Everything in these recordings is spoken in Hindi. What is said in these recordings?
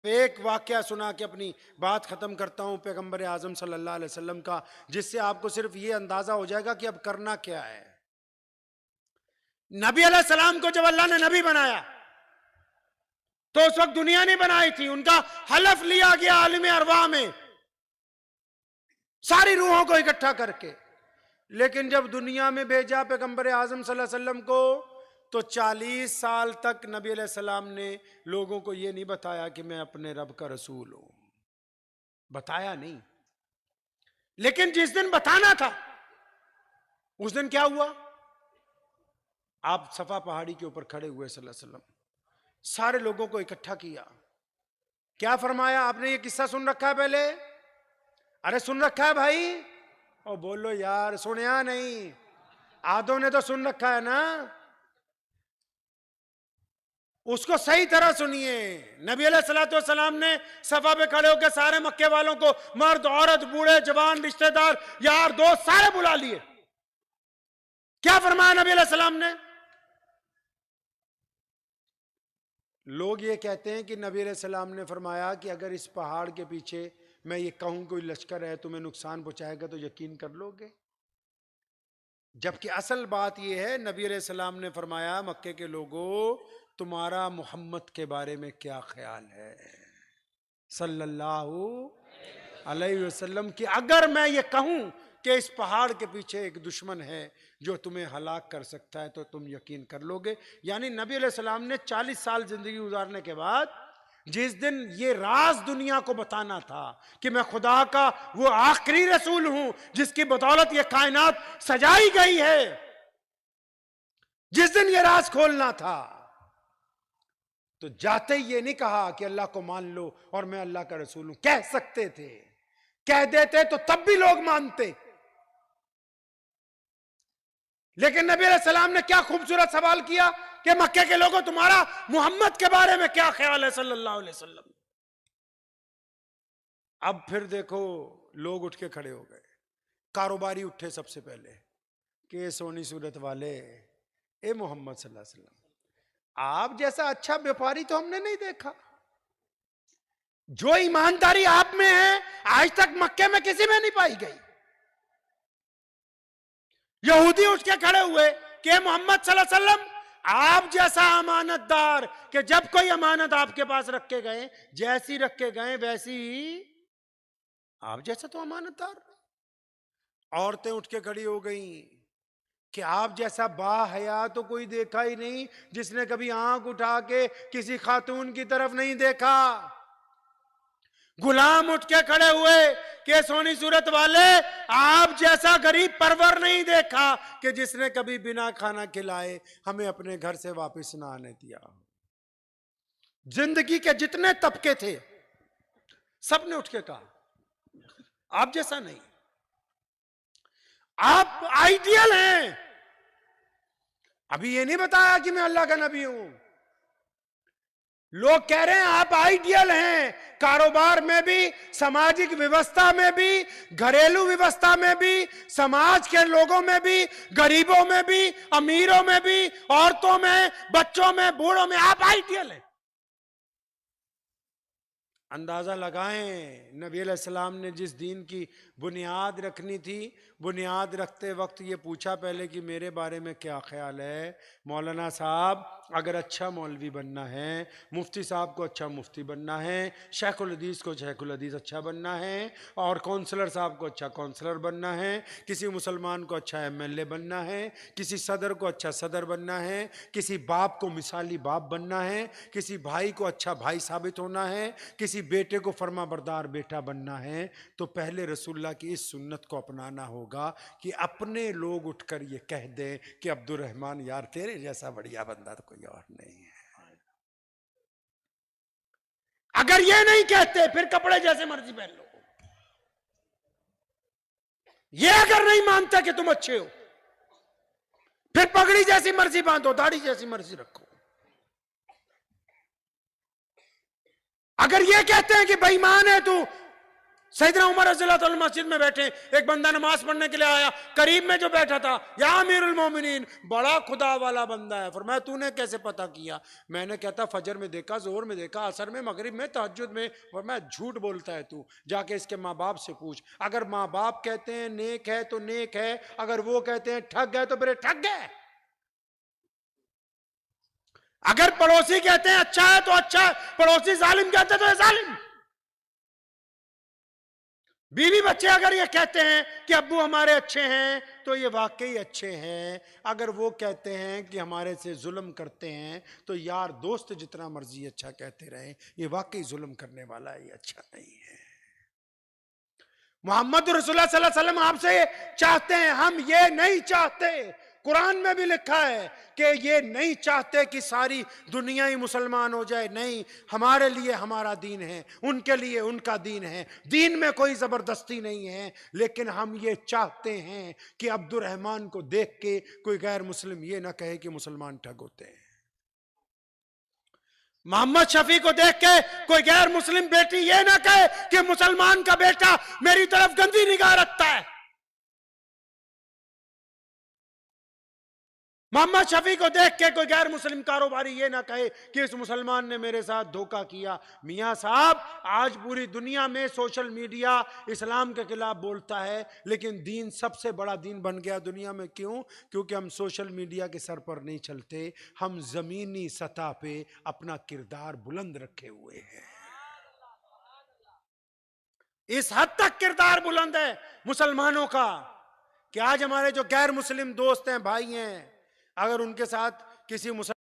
एक वाकया सुना के अपनी बात खत्म करता हूं पैगंबर आजम सल्लल्लाहु अलैहि वसल्लम का, जिससे आपको सिर्फ ये अंदाजा हो जाएगा कि अब करना क्या है। नबी अलैहि सलाम को जब अल्लाह ने नबी बनाया तो उस वक्त दुनिया नहीं बनाई थी, उनका हलफ लिया गया आलिम अरवाह में सारी रूहों को इकट्ठा करके। लेकिन जब दुनिया में भेजा पैगंबर आजम सल्लल्लाहु अलैहि वसल्लम को, तो 40 साल तक नबी अलैहि सलाम ने लोगों को यह नहीं बताया कि मैं अपने रब का रसूल हूं, बताया नहीं। लेकिन जिस दिन बताना था उस दिन क्या हुआ? आप सफा पहाड़ी के ऊपर खड़े हुए सल्लल्लाहु अलैहि वसल्लम, सारे लोगों को इकट्ठा किया। क्या फरमाया? आपने ये किस्सा सुन रखा है पहले? अरे सुन रखा है भाई? और बोलो यार, सुनया नहीं? आधों ने तो सुन रखा है ना। उसको सही तरह सुनिए। नबी अलैहिस्सलाम ने सफा पे खड़े होकर सारे मक्के वालों को, मर्द औरत बूढ़े जवान रिश्तेदार यार दोस्त सारे बुला लिए। क्या फरमाया नबी अलैहिस्सलाम ने? लोग ये कहते हैं कि नबी अलैहिस्सलाम ने फरमाया कि अगर इस पहाड़ के पीछे मैं ये कहूं कोई लश्कर है तुम्हें नुकसान पहुंचाएगा तो यकीन कर लोगे। जबकि असल बात यह है, नबी अलैहिस्सलाम ने फरमाया मक्के के लोगों तुम्हारा मोहम्मद के बारे में क्या ख्याल है सल्लल्लाहु अलैहि वसल्लम, कि अगर मैं ये कहूं कि इस पहाड़ के पीछे एक दुश्मन है जो तुम्हें हलाक कर सकता है तो तुम यकीन कर लोगे। यानी नबी अलैहिस्सलाम ने 40 साल जिंदगी गुजारने के बाद जिस दिन ये राज दुनिया को बताना था कि मैं खुदा का वो आखिरी रसूल हूं जिसकी बदौलत ये कायनात सजाई गई है, जिस दिन ये राज खोलना था, तो जाते ही ये नहीं कहा कि अल्लाह को मान लो और मैं अल्लाह का रसूल हूं। कह सकते थे, कह देते तो तब भी लोग मानते। लेकिन नबी अलैहिस्सलाम ने क्या खूबसूरत सवाल किया कि मक्के के लोगों तुम्हारा मोहम्मद के बारे में क्या ख्याल है सल्लल्लाहु अलैहि वसल्लम। अब फिर देखो लोग उठ के खड़े हो गए, कारोबारी उठे सबसे पहले कि सोनी सूरत वाले, ए मोहम्मद सल्लल्लाहु अलैहि वसल्लम, आप जैसा अच्छा व्यापारी तो हमने नहीं देखा। जो ईमानदारी आप में है आज तक मक्के में किसी में नहीं पाई गई। यहूदी उठ के खड़े हुए कि मोहम्मद सल्लल्लाहु अलैहि वसल्लम आप जैसा अमानतदार, कि जब कोई अमानत आपके पास रख के गए, जैसी रख के गए वैसी ही आप जैसा तो अमानतदार। औरतें उठ के खड़ी हो गई कि आप जैसा बाहया तो कोई देखा ही नहीं, जिसने कभी आंख उठा के किसी खातून की तरफ नहीं देखा। गुलाम उठ के खड़े हुए कि सोनी सूरत वाले आप जैसा गरीब परवर नहीं देखा, कि जिसने कभी बिना खाना खिलाए हमें अपने घर से वापस ना आने दिया। जिंदगी के जितने तबके थे सबने उठ के कहा आप जैसा नहीं, आप आइडियल हैं। अभी ये नहीं बताया कि मैं अल्लाह का नबी हूं। लोग कह रहे हैं आप आइडियल हैं, कारोबार में भी, सामाजिक व्यवस्था में भी, घरेलू व्यवस्था में भी, समाज के लोगों में भी, गरीबों में भी, अमीरों में भी, औरतों में, बच्चों में, बूढ़ों में आप आइडियल हैं। अंदाजा लगाएं नबी अलैहिस्सलाम ने जिस दीन की बुनियाद रखनी थी, बुनियाद रखते वक्त ये पूछा पहले कि मेरे बारे में क्या ख्याल है। मौलाना साहब अगर अच्छा मौलवी बनना है, मुफ्ती साहब को अच्छा मुफ्ती बनना है, शेखुल हदीस को शेखुल हदीस अच्छा बनना है, और काउंसलर साहब को अच्छा काउंसलर बनना है, किसी मुसलमान को अच्छा MLA बनना है, किसी सदर को अच्छा सदर बनना है, किसी बाप को मिसाली बाप बनना है, किसी भाई को अच्छा भाई साबित होना है, किसी बेटे को फरमा बरदार बेटा बनना है, तो पहले रसूलुल्लाह की इस सुन्नत को अपनाना होगा कि अपने लोग उठकर ये कह दें कि अब्दुल रहमान यार तेरे जैसा बढ़िया बंदा तो कोई और नहीं है। अगर ये नहीं कहते फिर कपड़े जैसे मर्जी पहन लो। ये अगर नहीं मानते कि तुम अच्छे हो फिर पगड़ी जैसी मर्जी बांधो, दाढ़ी जैसी मर्जी रखो। अगर ये कहते हैं कि बेईमान है तू, सैयदना उमर रज़ियल्लाहु अन्हु मस्जिद में बैठे, एक बंदा नमाज पढ़ने के लिए आया, करीब में जो बैठा था, या अमीरुल मोमिनीन, बड़ा खुदा वाला बंदा है। फरमाया तूने कैसे पता किया? मैंने कहता फजर में देखा, जोहर में देखा, असर में, मगरिब में, तहज्जुद में। फरमाया झूठ बोलता है तू, जाके इसके माँ बाप से पूछ। अगर माँ बाप कहते हैं नेक है तो नेक है, अगर वो कहते हैं ठग गए तो फिर ठग गए। अगर पड़ोसी कहते हैं अच्छा है तो अच्छा है, पड़ोसी जालिम कहते हैं तो जालिम। बीवी बच्चे अगर ये कहते हैं कि अब्बू हमारे अच्छे हैं तो ये वाकई अच्छे हैं, अगर वो कहते हैं कि हमारे से जुल्म करते हैं तो यार दोस्त जितना मर्जी अच्छा कहते रहें, ये वाकई जुल्म करने वाला है, ये अच्छा नहीं है। मोहम्मद रसूलुल्लाह सल्लल्लाहु अलैहि वसल्लम आपसे चाहते हैं, हम ये नहीं चाहते। कुरान में भी लिखा है कि ये नहीं चाहते कि सारी दुनिया ही मुसलमान हो जाए, नहीं, हमारे लिए हमारा दीन है, उनके लिए उनका दीन है, दीन में कोई जबरदस्ती नहीं है। लेकिन हम ये चाहते हैं कि अब्दुर्रहमान को देख के कोई गैर मुस्लिम ये ना कहे कि मुसलमान ठग होते हैं। मोहम्मद शफी को देख के कोई गैर मुस्लिम बेटी ये ना कहे कि मुसलमान का बेटा मेरी तरफ गंदी निगाह रखता है। मोहम्मद शफी को देख के कोई गैर मुस्लिम कारोबारी ये ना कहे कि इस मुसलमान ने मेरे साथ धोखा किया। मियां साहब, आज पूरी दुनिया में सोशल मीडिया इस्लाम के खिलाफ बोलता है, लेकिन दीन सबसे बड़ा दीन बन गया दुनिया में। क्यों? क्योंकि हम सोशल मीडिया के सर पर नहीं चलते, हम जमीनी सतह पे अपना किरदार बुलंद रखे हुए हैं। इस हद तक किरदार बुलंद है मुसलमानों का कि आज हमारे जो गैर मुस्लिम दोस्त हैं, भाई हैं, अगर उनके साथ किसी मुसलमान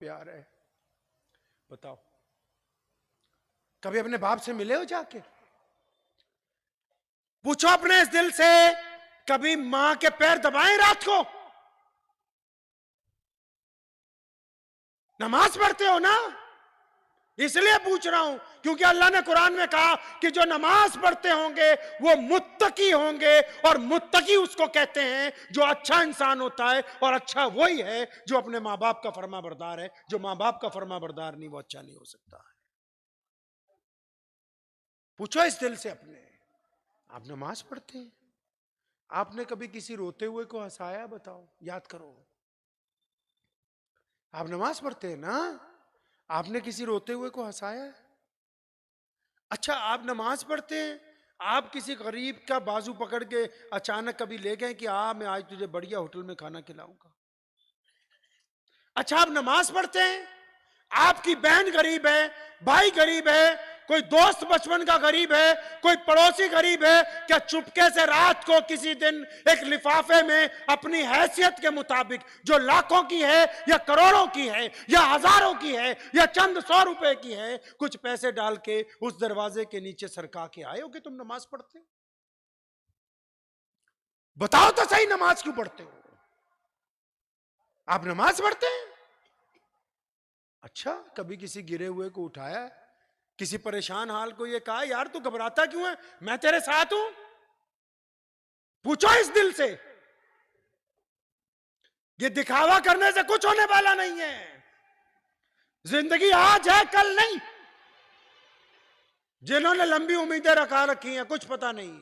प्यार है, बताओ कभी अपने बाप से मिले हो? जाके पूछो अपने इस दिल से, कभी मां के पैर दबाए रात को? नमाज पढ़ते हो ना? इसलिए पूछ रहा हूं क्योंकि अल्लाह ने कुरान में कहा कि जो नमाज पढ़ते होंगे वो मुत्तकी होंगे, और मुत्तकी उसको कहते हैं जो अच्छा इंसान होता है, और अच्छा वही है जो अपने मां बाप का फर्मा बरदार है। जो मां बाप का फर्मा बरदार नहीं, वो अच्छा नहीं हो सकता है। पूछो इस दिल से अपने, आप नमाज पढ़ते हैं? आपने कभी किसी रोते हुए को हंसाया? बताओ, याद करो। आप नमाज पढ़ते हैं ना? आपने किसी रोते हुए को हंसाया है? अच्छा, आप नमाज पढ़ते हैं, आप किसी गरीब का बाजू पकड़ के अचानक कभी ले गए कि मैं आज तुझे बढ़िया होटल में खाना खिलाऊंगा? अच्छा, आप नमाज पढ़ते हैं, आपकी बहन गरीब है, भाई गरीब है, कोई दोस्त बचपन का गरीब है, कोई पड़ोसी गरीब है, क्या चुपके से रात को किसी दिन एक लिफाफे में अपनी हैसियत के मुताबिक, जो लाखों की है या करोड़ों की है या हजारों की है या चंद 100 रुपए की है, कुछ पैसे डाल के उस दरवाजे के नीचे सरका के आए हो कि तुम नमाज पढ़ते हो? बताओ तो सही, नमाज क्यों पढ़ते हो? आप नमाज पढ़ते हैं? अच्छा, कभी किसी गिरे हुए को उठाया है? किसी परेशान हाल को ये कहा, यार तू घबराता क्यों है, मैं तेरे साथ हूं। पूछो इस दिल से। ये दिखावा करने से कुछ होने वाला नहीं है। जिंदगी आज है, कल नहीं। जिन्होंने लंबी उम्मीदें रखा रखी हैं, कुछ पता नहीं।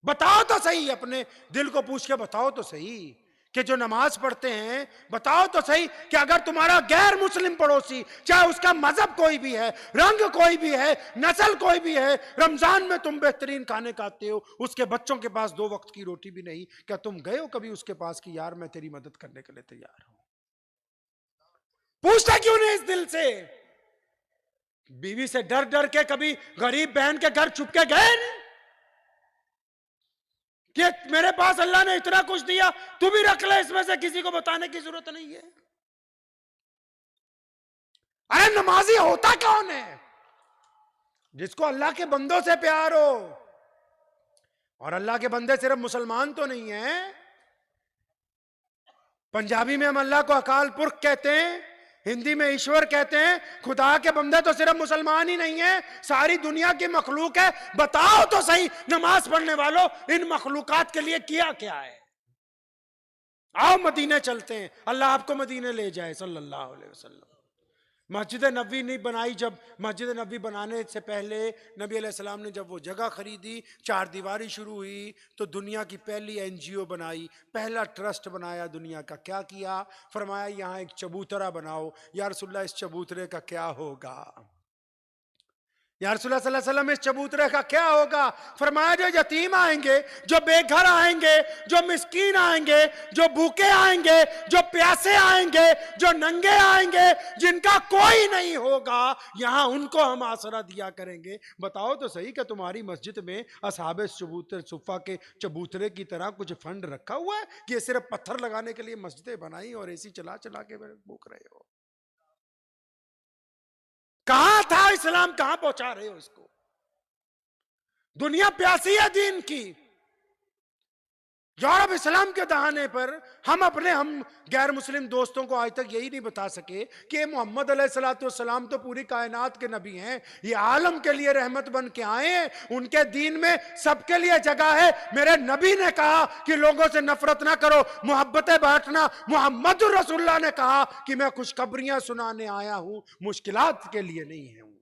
बताओ तो सही, अपने दिल को पूछ के बताओ तो सही कि जो नमाज पढ़ते हैं, बताओ तो सही कि अगर तुम्हारा गैर मुस्लिम पड़ोसी, चाहे उसका मजहब कोई भी है, रंग कोई भी है, नस्ल कोई भी है, रमजान में तुम बेहतरीन खाने खाते हो, उसके बच्चों के पास 2 वक्त की रोटी भी नहीं, क्या तुम गए हो कभी उसके पास कि यार मैं तेरी मदद करने के लिए तैयार हूं? पूछता क्यों नहीं इस दिल से? बीवी से डर डर के कभी गरीब बहन के घर छुप के गए नहीं कि मेरे पास अल्लाह ने इतना कुछ दिया, तू भी रख ले, इसमें से किसी को बताने की जरूरत नहीं है। अरे नमाजी होता कौन है? जिसको अल्लाह के बंदों से प्यार हो। और अल्लाह के बंदे सिर्फ मुसलमान तो नहीं है। पंजाबी में हम अल्लाह को अकाल पुरख कहते हैं, हिंदी में ईश्वर कहते हैं। खुदा के बंदे तो सिर्फ मुसलमान ही नहीं है, सारी दुनिया की मखलूक है। बताओ तो सही नमाज पढ़ने वालों, इन मखलूकात के लिए किया क्या है? आओ मदीने चलते हैं, अल्लाह आपको मदीने ले जाए सल्लल्लाहु अलैहि वसल्लम। मस्जिद नबी नहीं बनाई, जब मस्जिद नबी बनाने से पहले नबी अलैहिस्सलाम ने जब वो जगह खरीदी, 4 दीवारी शुरू हुई, तो दुनिया की पहली एनजीओ बनाई, पहला ट्रस्ट बनाया दुनिया का। क्या किया? फरमाया यहाँ एक चबूतरा बनाओ। या रसूलल्लाह इस चबूतरे का क्या होगा? या रसूलुल्लाह सल्लल्लाहु अलैहि वसल्लम इस चबूतरे का क्या होगा? फरमाया जो यतीम आएंगे, जो बेघर आएंगे, जो मिस्कीन आएंगे, जो भूखे आएंगे, जो प्यासे आएंगे, जो नंगे आएंगे, जिनका कोई नहीं होगा, यहां उनको हम आसरा दिया करेंगे। बताओ तो सही कि तुम्हारी मस्जिद में असहाबे चबूतरे सुफ़ा के चबूतरे की तरह कुछ फंड रखा हुआ है कि ये सिर्फ पत्थर लगाने के लिए मस्जिदें बनाई और एसी चला चला के भूख रहे हो? कहां था इस्लाम, कहां पहुंचा रहे हो इसको? दुनिया प्यासी है दीन की। यूरोप इस्लाम के दहाने पर हम गैर मुस्लिम दोस्तों को आज तक यही नहीं बता सके कि मोहम्मद अलैहिस्सलाम तो पूरी कायनात के नबी हैं, ये आलम के लिए रहमत बन के आए हैं, उनके दीन में सबके लिए जगह है। मेरे नबी ने कहा कि लोगों से नफरत ना करो, मोहब्बतें बांटना। मोहम्मद रसूलुल्लाह ने कहा कि मैं खुशखबरियां सुनाने आया हूं, मुश्किलात के लिए नहीं हूं।